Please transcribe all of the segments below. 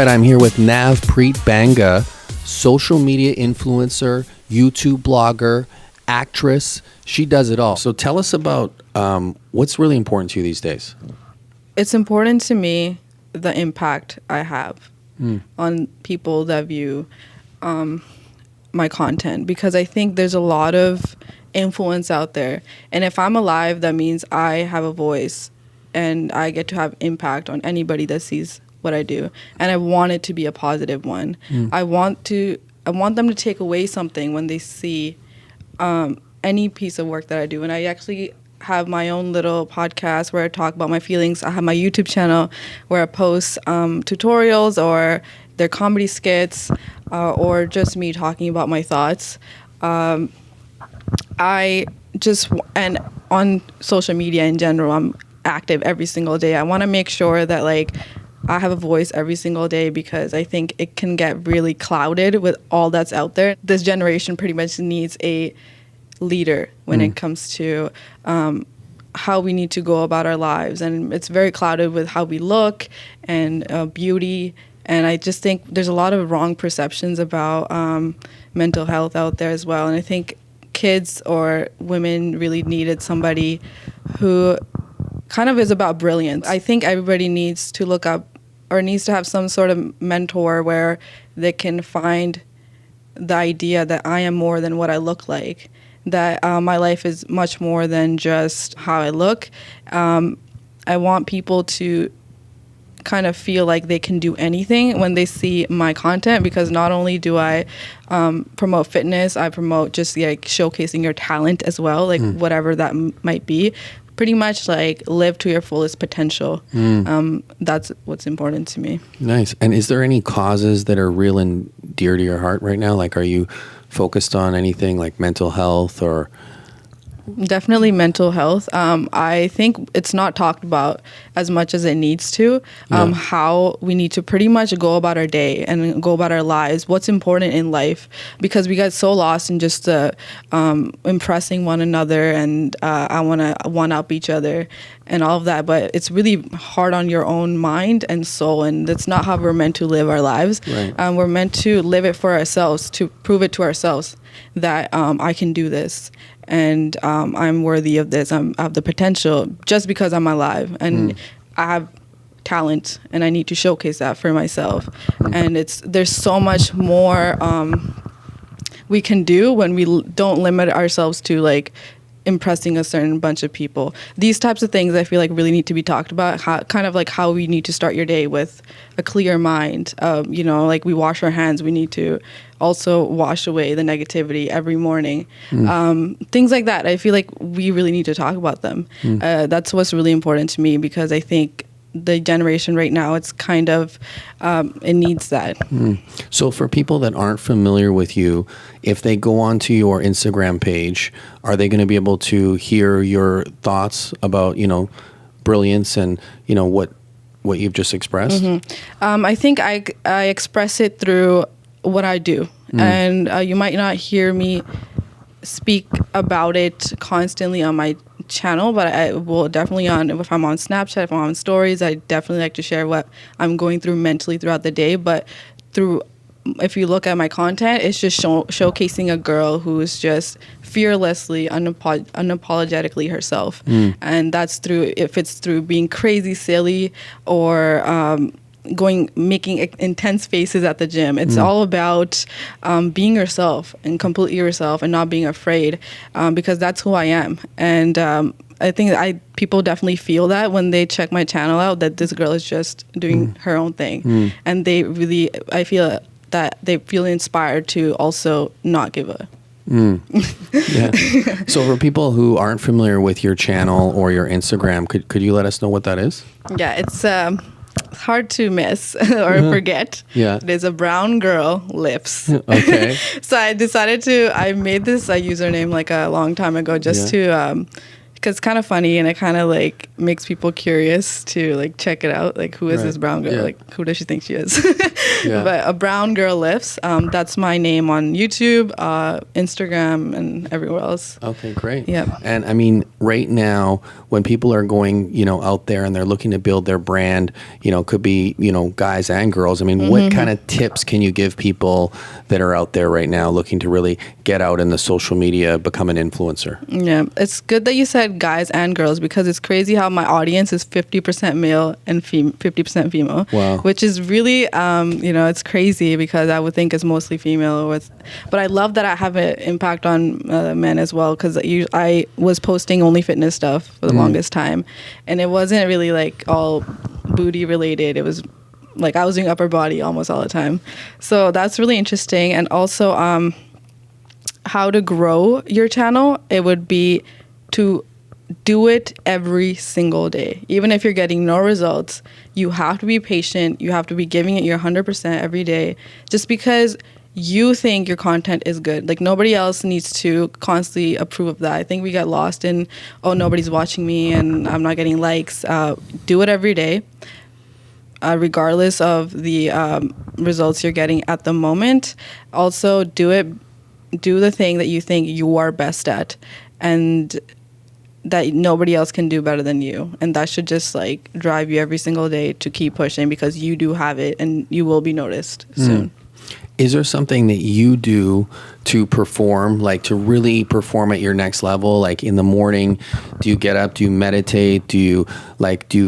right, I'm here with Navpreet Banga, social media influencer, YouTube blogger, actress. She does it all. So tell us about what's really important to you these days. It's important to me the impact I have on people that view my content, because I think there's a lot of influence out there. And if I'm alive, that means I have a voice and I get to have impact on anybody that sees what I do. And I want it to be a positive one. I want them to take away something when they see any piece of work that I do. And I actually have my own little podcast where I talk about my feelings. I have my YouTube channel where I post tutorials, or they're comedy skits, or just me talking about my thoughts. And on social media in general, I'm active every single day. I want to make sure that I have a voice every single day, because I think it can get really clouded with all that's out there. This generation pretty much needs a leader when it comes to how we need to go about our lives, and it's very clouded with how we look and beauty. And I just think there's a lot of wrong perceptions about mental health out there as well. And I think kids or women really needed somebody who kind of is about brilliance. I think everybody needs to look up or needs to have some sort of mentor where they can find the idea that I am more than what I look like, that my life is much more than just how I look. I want people to kind of feel like they can do anything when they see my content, because not only do I promote fitness, I promote just showcasing your talent as well, whatever that might be. Pretty much live to your fullest potential. That's what's important to me. Nice. And is there any causes that are real and dear to your heart right now? Are you focused on anything like mental health or? Definitely mental health. I think it's not talked about as much as it needs to, how we need to pretty much go about our day and go about our lives, what's important in life, because we get so lost in just impressing one another, and I want to one-up each other and all of that. But it's really hard on your own mind and soul, and that's not how we're meant to live our lives. Right. We're meant to live it for ourselves, to prove it to ourselves that I can do this. And I'm worthy of this. I have the potential just because I'm alive, and I have talent, and I need to showcase that for myself. And there's so much more we can do when we don't limit ourselves to impressing a certain bunch of people. These types of things I feel really need to be talked about. How we need to start your day with a clear mind. We wash our hands. We need to also wash away the negativity every morning. Things like that. I feel we really need to talk about them. That's what's really important to me, because I think the generation right now, it's kind of, it needs that. So for people that aren't familiar with you, if they go onto your Instagram page, are they going to be able to hear your thoughts about, brilliance and, what you've just expressed? I think I express it through what I do. And you might not hear me speak about it constantly on my channel, but I will definitely if I'm on Snapchat, if I'm on stories, I definitely like to share what I'm going through mentally throughout the day. But if you look at my content, it's just showcasing a girl who is just fearlessly, unapologetically herself. And that's if it's through being crazy silly or making intense faces at the gym. It's all about being yourself and completely yourself and not being afraid, because that's who I am. And I think people definitely feel that when they check my channel out, that this girl is just doing her own thing. And I feel that they feel inspired to also not give a Yeah. So for people who aren't familiar with your channel or your Instagram, could you let us know what that is? Yeah, it's hard to miss or forget. Yeah. There's a brown girl lips. Okay. So I made this username a long time ago just to because it's kind of funny and it kind of like makes people curious to like check it out. Like, who is this brown girl? Yeah. Like, who does she think she is? Yeah. But a brown girl lifts. That's my name on YouTube, Instagram, and everywhere else. Okay, great. Yeah. And I mean, right now, when people are going, out there and they're looking to build their brand, could be, guys and girls. I mean, what kind of tips can you give people that are out there right now looking to really get out in the social media, become an influencer? Yeah, it's good that you said guys and girls, because it's crazy how my audience is 50% male and 50% female. Wow. Which is really, it's crazy because I would think it's mostly female. But I love that I have an impact on men as well, because I was posting only fitness stuff for the longest time, and it wasn't really like all booty related. It was like I was doing upper body almost all the time. So that's really interesting. And also, how to grow your channel, it would be to do it every single day. Even if you're getting no results, you have to be patient. You have to be giving it your 100% every day, just because you think your content is good. Like, nobody else needs to constantly approve of that. I think we get lost in, nobody's watching me and I'm not getting likes. Do it every day, regardless of the results you're getting at the moment. Also, do the thing that you think you are best at and that nobody else can do better than you. And that should just like drive you every single day to keep pushing, because you do have it and you will be noticed soon. Is there something that you do to perform, like to really perform at your next level? Like in the morning, do you get up, do you meditate, do you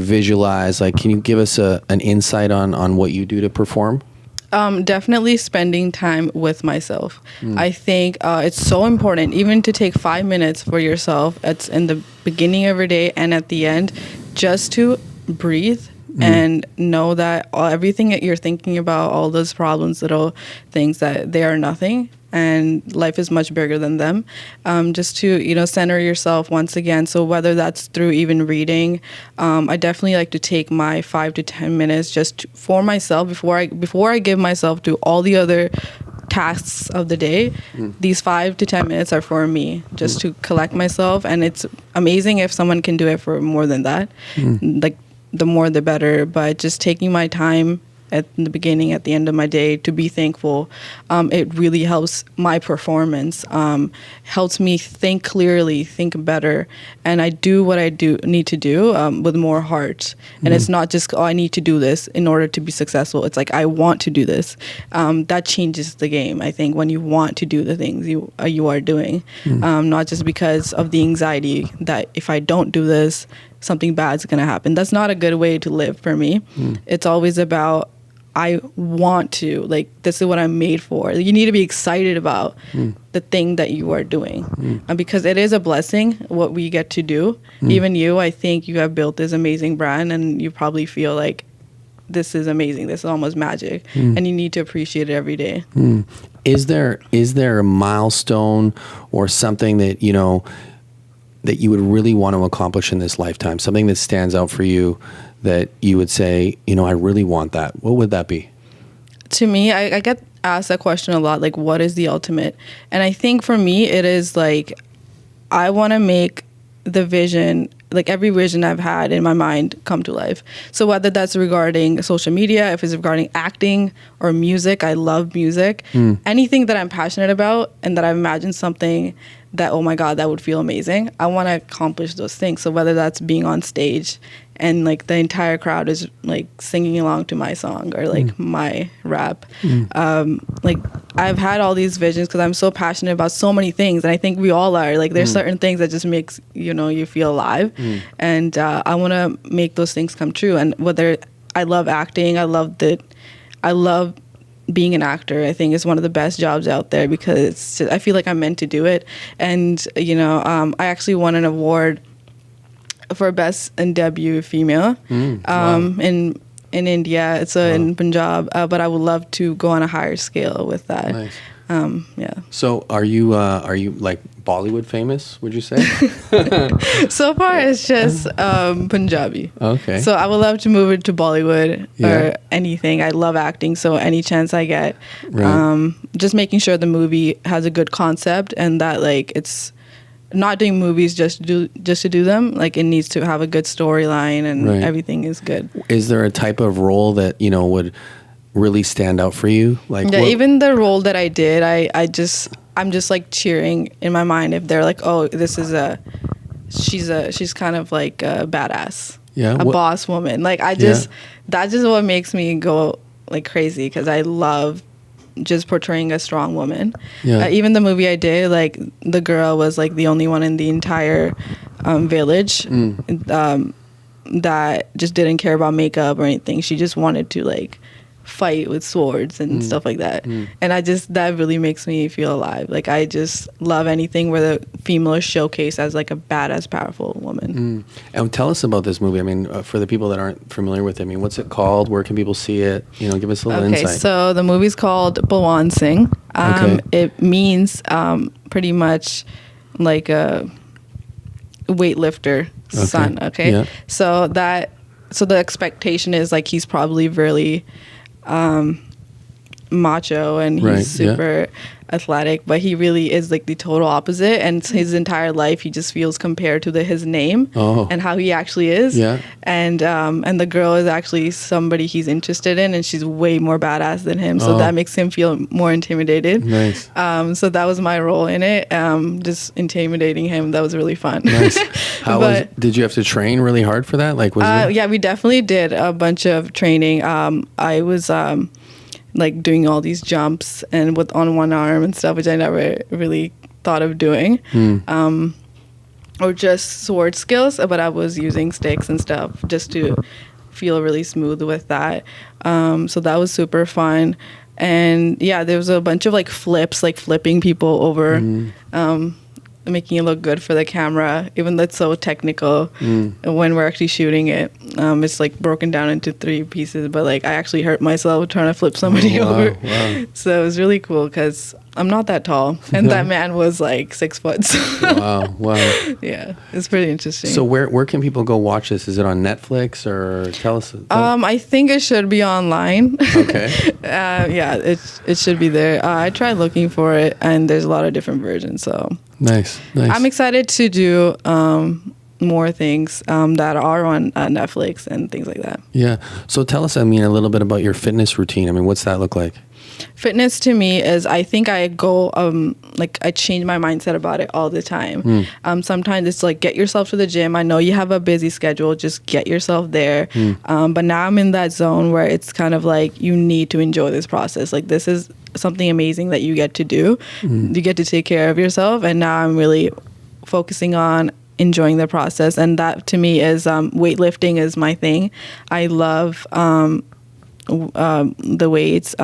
visualize? Like, can you give us an insight on what you do to perform? Definitely spending time with myself. I think it's so important, even to take 5 minutes for yourself. It's in the beginning of your day and at the end, just to breathe and know that everything that you're thinking about, all those problems, little things, that they are nothing. And life is much bigger than them. Just to, center yourself once again. So whether that's through even reading, I definitely like to take my 5 to 10 minutes just for myself before I give myself to all the other tasks of the day. These 5 to 10 minutes are for me, just to collect myself. And it's amazing if someone can do it for more than that. Like, the more the better. But just taking my time at the beginning, at the end of my day, to be thankful, it really helps my performance, helps me think clearly, think better, and I do what I need to do with more heart. And it's not just, I need to do this in order to be successful. It's like, I want to do this. That changes the game, I think, when you want to do the things you are doing, not just because of the anxiety that if I don't do this, something bad's going to happen. That's not a good way to live for me. It's always about, I want to, like, this is what I'm made for. You need to be excited about the thing that you are doing, because it is a blessing what we get to do. Even you, I think you have built this amazing brand, and you probably feel like this is amazing. This is almost magic, and you need to appreciate it every day. Is there a milestone or something that that you would really want to accomplish in this lifetime? Something that stands out for you that you would say, I really want that. What would that be? To me, I get asked that question a lot, like, what is the ultimate? And I think for me, it is like, I want to make the vision, like every vision I've had in my mind, come to life. So whether that's regarding social media, if it's regarding acting or music, I love music. Anything that I'm passionate about and that I've imagined something that, oh my God, that would feel amazing, I want to accomplish those things. So whether that's being on stage and like the entire crowd is like singing along to my song or like my rap, like I've had all these visions because I'm so passionate about so many things, and I think we all are. Like, there's certain things that just makes you feel alive, and I want to make those things come true. And whether I love acting, I love being an actor. I think is one of the best jobs out there, because I feel like I'm meant to do it. And I actually won an award for best and debut female in India. It's in Punjab, but I would love to go on a higher scale with that. Nice. Yeah. So are you like Bollywood famous, would you say? So far it's just Punjabi. Okay. So I would love to move it to Bollywood or anything. I love acting, so any chance I get, just making sure the movie has a good concept and that like it's not doing movies just to do them. Like, it needs to have a good storyline and Right. everything is good. Is there a type of role that, you know, would really stand out for you? Like, Yeah, even the role that I did, I'm just like cheering in my mind if they're like, oh, she's kind of like a badass, Yeah, a boss woman. Like, that's just what makes me go like crazy, because I love just portraying a strong woman. Yeah. Even the movie I did, like, the girl was like the only one in the entire village that just didn't care about makeup or anything. She just wanted to like fight with swords and stuff like that. And that really makes me feel alive. Like, I just love anything where the female is showcased as like a badass, powerful woman. And tell us about this movie. I mean, for the people that aren't familiar with it, I mean, what's it called? Where can people see it? You know, give us a little Okay, insight. so the movie's called Balwan Singh. Okay. It means pretty much like a weightlifter son. Okay, Yeah. so the expectation is like he's probably really macho and he's Right, yeah. super athletic, but he really is like the total opposite, and his entire life he just feels compared to his name and how he actually is. Yeah. And the girl is actually somebody he's interested in, and she's way more badass than him, so that makes him feel more intimidated. Nice. So that was my role in it, just intimidating him. That was really fun. Nice. Did you have to train really hard for that? Like, yeah, we definitely did a bunch of training. I was like doing all these jumps and on one arm and stuff, which I never really thought of doing. Or just sword skills, but I was using sticks and stuff just to feel really smooth with that. So that was super fun. And yeah, there was a bunch of like flips, like flipping people over, making it look good for the camera, even though it's so technical. When we're actually shooting it, it's like broken down into 3 pieces, but like I actually hurt myself trying to flip somebody over. Wow. So it was really cool because I'm not that tall, and that man was like 6 foot. Wow. Yeah, it's pretty interesting. So where can people go watch this? Is it on Netflix, or tell us? I think it should be online. Okay. Yeah, it should be there. I tried looking for it, and there's a lot of different versions. So Nice. I'm excited to do more things that are on Netflix and things like that. Yeah. So tell us, I mean, a little bit about your fitness routine. I mean, what's that look like? Fitness to me is, I think I go, like I change my mindset about it all the time. Sometimes it's like, get yourself to the gym. I know you have a busy schedule, just get yourself there. But now I'm in that zone where it's kind of like, you need to enjoy this process. Like, this is something amazing that you get to do. You get to take care of yourself. And now I'm really focusing on enjoying the process. And that to me is, weightlifting is my thing. I love the weights.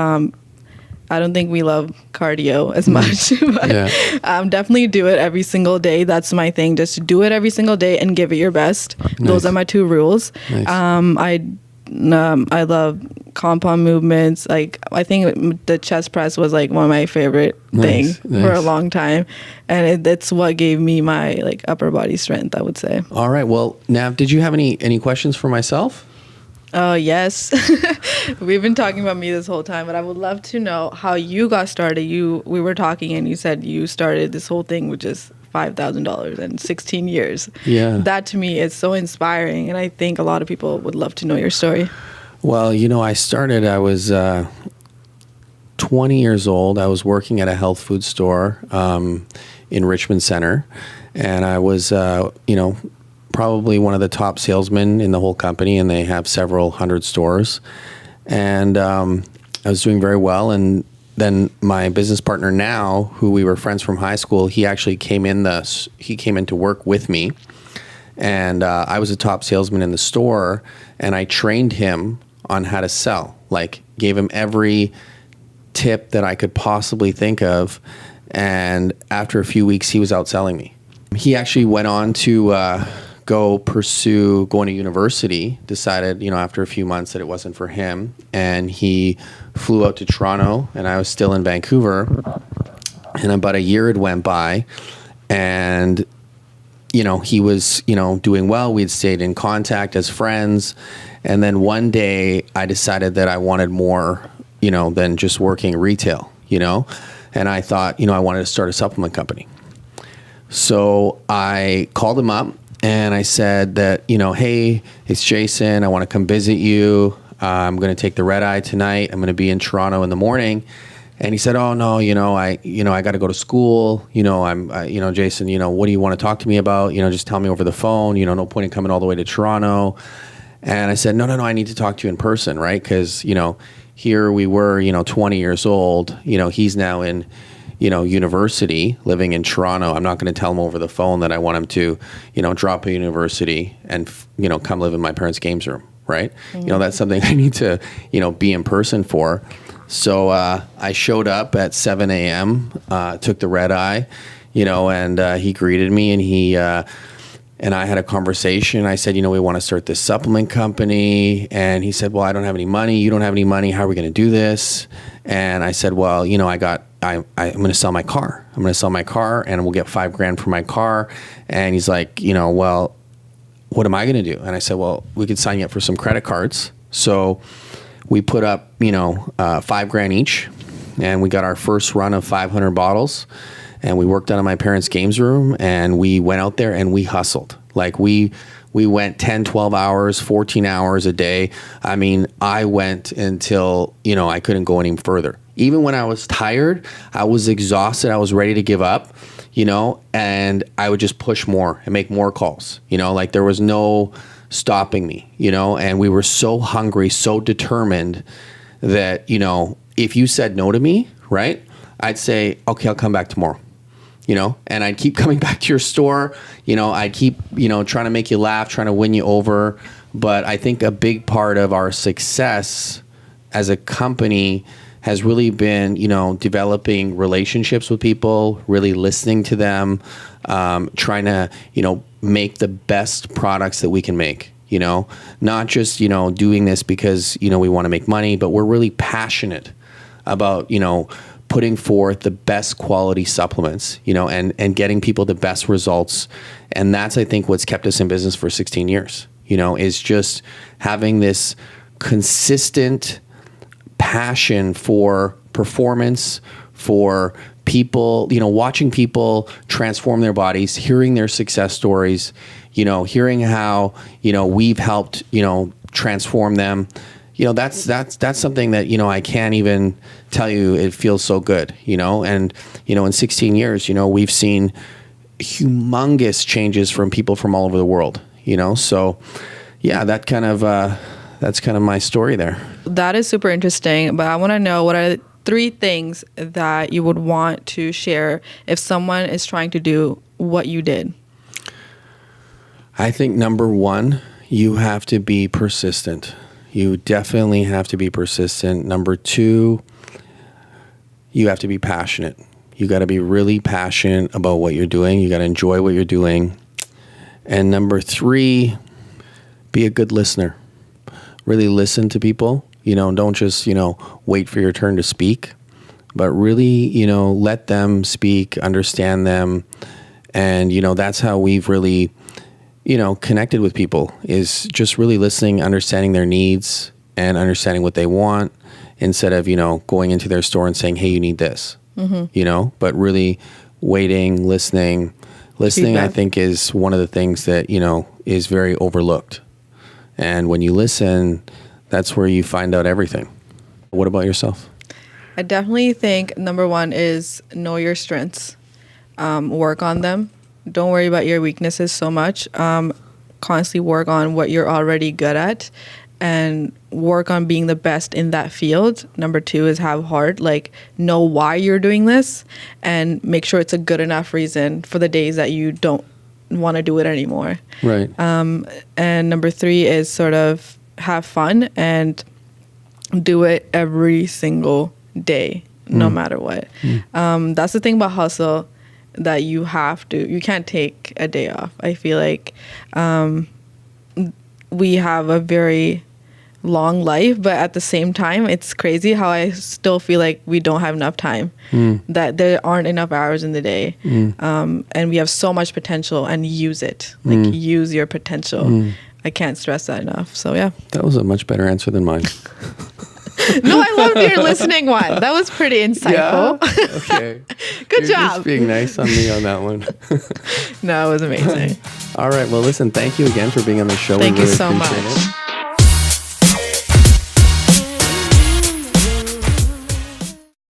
I don't think we love cardio as much, but definitely do it every single day. That's my thing. Just do it every single day and give it your best. Nice. Those are my 2 rules. Nice. I love compound movements. Like, I think the chest press was like one of my favorite things for a long time, and that's what gave me my like upper body strength, I would say. All right. Well, Nav, did you have any questions for myself? Oh, yes. We've been talking about me this whole time, but I would love to know how you got started. We were talking and you said you started this whole thing with just $5,000 in 16 years. Yeah. That to me is so inspiring, and I think a lot of people would love to know your story. Well, I was 20 years old. I was working at a health food store in Richmond Center, and I was, probably one of the top salesmen in the whole company, and they have several hundred stores. And I was doing very well. And then my business partner now, who we were friends from high school, he actually came in to work with me. And I was a top salesman in the store, and I trained him on how to sell, like gave him every tip that I could possibly think of. And after a few weeks, he was outselling me. He actually went on to go pursue going to university, decided, after a few months that it wasn't for him. And he flew out to Toronto, and I was still in Vancouver. And about a year had went by, and, he was, doing well. We'd stayed in contact as friends. And then one day I decided that I wanted more, than just working retail, and I thought, I wanted to start a supplement company. So I called him up and I said that, hey, it's Jayson. I want to come visit you. I'm going to take the red eye tonight. I'm going to be in Toronto in the morning. And he said, oh no, I got to go to school. Jayson, what do you want to talk to me about? Just tell me over the phone, no point in coming all the way to Toronto. And I said, no, I need to talk to you in person. Right. Cause here we were, 20 years old, he's now in, university living in Toronto. I'm not going to tell him over the phone that I want him to, drop a university and, come live in my parents' games room. Right. Mm-hmm. That's something I need to, be in person for. So I showed up at 7 a.m., took the red eye, and he greeted me and I had a conversation. I said, we want to start this supplement company. And he said, well, I don't have any money. You don't have any money. How are we going to do this? And I said, well, I'm going to sell my car. I'm going to sell my car and we'll get $5,000 for my car. And he's like, well, what am I going to do? And I said, well, we could sign you up for some credit cards. So we put up, $5,000 each, and we got our first run of 500 bottles, and we worked out of my parents' games room, and we went out there and we hustled. Like we went 10, 12 hours, 14 hours a day. I mean, I went until, I couldn't go any further. Even when I was tired, I was exhausted, I was ready to give up, and I would just push more and make more calls, like there was no stopping me, and we were so hungry, so determined that, if you said no to me, right, I'd say, okay, I'll come back tomorrow, and I'd keep coming back to your store, I'd keep, trying to make you laugh, trying to win you over. But I think a big part of our success as a company has really been, developing relationships with people, really listening to them, trying to, make the best products that we can make, not just, doing this because, we want to make money, but we're really passionate about, putting forth the best quality supplements, and getting people the best results. And that's, I think, what's kept us in business for 16 years, is just having this consistent passion for performance, for people, watching people transform their bodies, hearing their success stories, hearing how, we've helped, transform them. That's something that, I can't even tell you. It feels so good, and, in 16 years, we've seen humongous changes from people from all over the world, so yeah, that's kind of my story there. That is super interesting, but I want to know, what are 3 things that you would want to share if someone is trying to do what you did? I think number 1, you have to be persistent. You definitely have to be persistent. Number 2, you have to be passionate. You got to be really passionate about what you're doing. You got to enjoy what you're doing. And number 3, be a good listener. Really listen to people. Don't just, wait for your turn to speak, but really, let them speak, understand them. And, that's how we've really, connected with people, is just really listening, understanding their needs and understanding what they want, instead of, going into their store and saying, hey, you need this, but really waiting, listening. Listening, feedback, I think, is one of the things that, is very overlooked. And when you listen, that's where you find out everything. What about yourself? I definitely think number 1 is know your strengths. Work on them. Don't worry about your weaknesses so much. Constantly work on what you're already good at and work on being the best in that field. Number 2 is have heart, know why you're doing this and make sure it's a good enough reason for the days that you don't want to do it anymore. Right. And number 3 is sort of have fun and do it every single day, no matter what. That's the thing about hustle, that you can't take a day off. I feel like we have a very long life, but at the same time, it's crazy how I still feel like we don't have enough time, that there aren't enough hours in the day. And we have so much potential, and use it. Use your potential. I can't stress that enough. So yeah. That was a much better answer than mine. No, I loved your listening one. That was pretty insightful. Yeah? Okay. Good Good You're job. just being nice on me on that one. No, it was amazing. All right. Well, listen, thank you again for being on the show. Thank we you really so appreciate much. it.